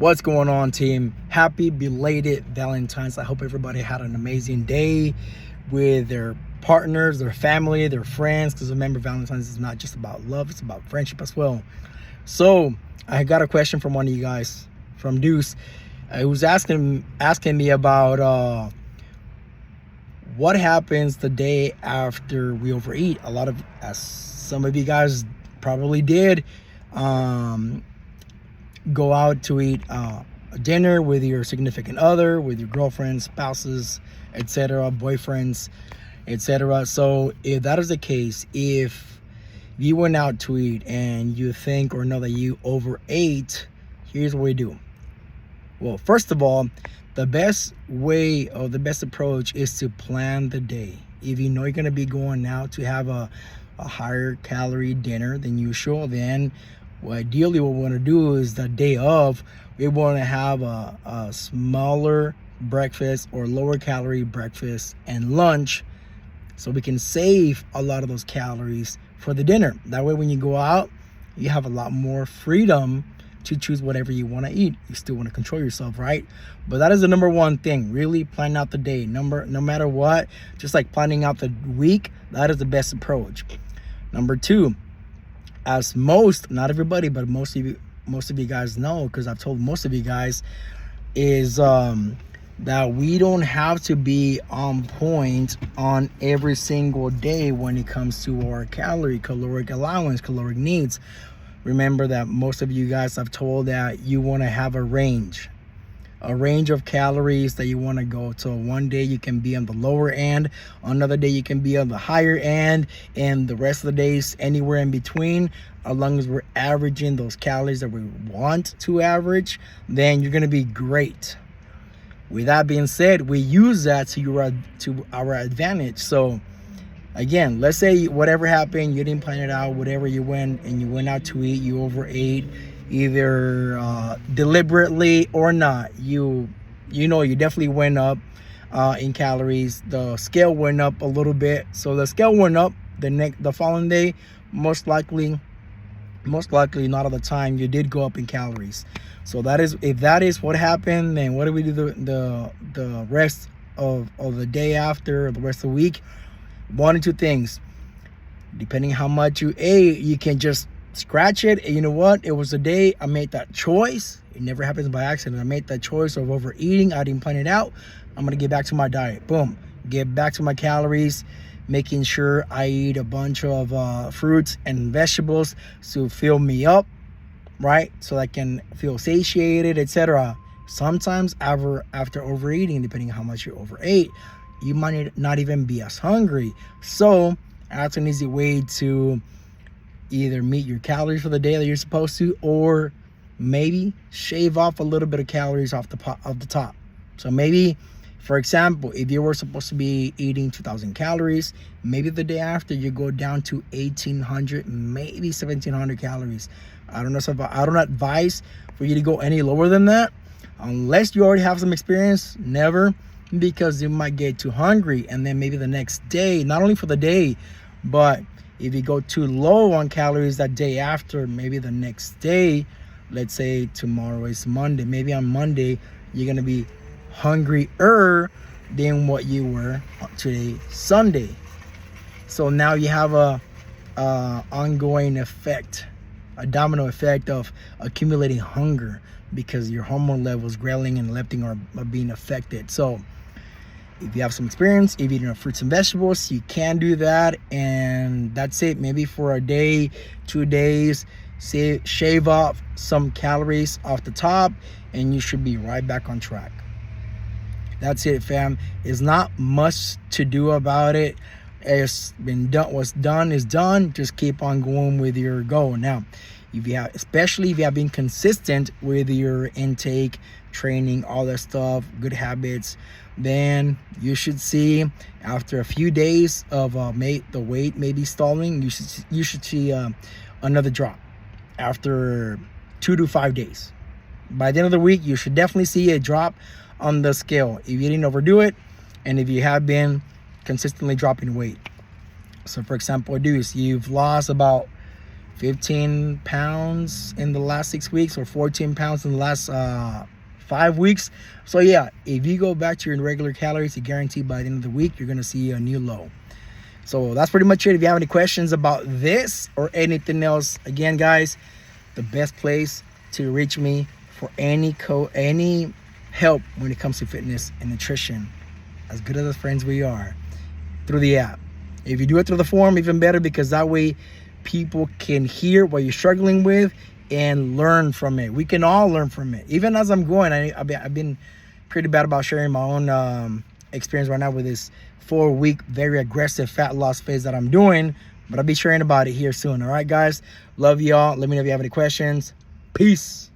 What's going on, team? Happy belated Valentine's. I hope everybody had an amazing day with their partners, their family, their friends, because remember, Valentine's is not just about love, it's about friendship as well. So I got a question from one of you guys, from Deuce, who was asking me about what happens the day after we overeat. As some of you guys probably did, go out to eat a dinner with your significant other, with your girlfriends, spouses, etc., boyfriends, etc. So if that is the case, if you went out to eat and you think or know that you overate, here's what we do. Well, first of all, the best way or the best approach is to plan the day. If you know you're going to be going out to have a higher calorie dinner than usual, then ideally what we want to do is the day of, we want to have a smaller breakfast or lower calorie breakfast and lunch, so we can save a lot of those calories for the dinner. That way when you go out, you have a lot more freedom to choose whatever you want to eat. You still want to control yourself, right? But that is the number one thing. Really plan out the day. No matter what, just like planning out the week, that is the best approach. Number two, as not everybody, but most of you guys know, because I've told most of you guys, is that we don't have to be on point on every single day when it comes to our caloric allowance, caloric needs. Remember that most of you guys have told that you want to have a range of calories that you want to go to. One day you can be on the lower end, another day you can be on the higher end, and the rest of the days anywhere in between. As long as we're averaging those calories that we want to average, then you're going to be great. With that being said, we use that to our advantage. So again, let's say whatever happened, you didn't plan it out, whatever, you went out to eat, you overate, either deliberately or not. You definitely went up in calories. The scale went up a little bit. So the scale went up the following day. Most likely not all the time, you did go up in calories. So if that is what happened, then what do we do the rest of the day after, or the rest of the week? One or two things. Depending how much you ate, you can just scratch it. And you know what? It was the day I made that choice. It never happens by accident. I made that choice of overeating. I didn't plan it out. I'm going to get back to my diet. Boom. Get back to my calories. Making sure I eat a bunch of fruits and vegetables to fill me up, right? So I can feel satiated, etc. Sometimes after overeating, depending on how much you overate, you might not even be as hungry. So that's an easy way to either meet your calories for the day that you're supposed to, or maybe shave off a little bit of calories off the top. So maybe, for example, if you were supposed to be eating 2,000 calories, maybe the day after you go down to 1,800, maybe 1,700 calories. I don't advise for you to go any lower than that, unless you already have some experience. Never, because you might get too hungry, and then maybe the next day, not only for the day, but if you go too low on calories that day after, maybe the next day, let's say tomorrow is Monday, maybe on Monday you're going to be hungrier than what you were today, Sunday. So now you have a ongoing effect, a domino effect of accumulating hunger, because your hormone levels, ghrelin and leptin, are being affected. So if you have some experience, if you're eating fruits and vegetables, you can do that, and that's it. Maybe for a day, 2 days, shave off some calories off the top, and you should be right back on track. That's it, fam. It's not much to do about it. It's been done. What's done is done. Just keep on going with your goal. Now, especially if you have been consistent with your intake, training, all that stuff, good habits, then you should see, after a few days of the weight maybe stalling, you should see another drop after 2 to 5 days. By the end of the week, you should definitely see a drop on the scale if you didn't overdo it, and if you have been consistently dropping weight. So for example, you've lost about 15 pounds in the last 6 weeks, or 14 pounds in the last 5 weeks. So yeah, if you go back to your regular calories, you guarantee by the end of the week you're gonna see a new low. So that's pretty much it. If you have any questions about this or anything else, again guys, the best place to reach me for any help when it comes to fitness and nutrition, as good as the friends we are, through the app. If you do it through the forum, even better, because that way people can hear what you're struggling with and learn from it. We can all learn from it. Even as I'm going, I've been pretty bad about sharing my own experience right now with this 4-week very aggressive fat loss phase that I'm doing, but I'll be sharing about it here soon. All right guys, love y'all. Let me know if you have any questions. Peace.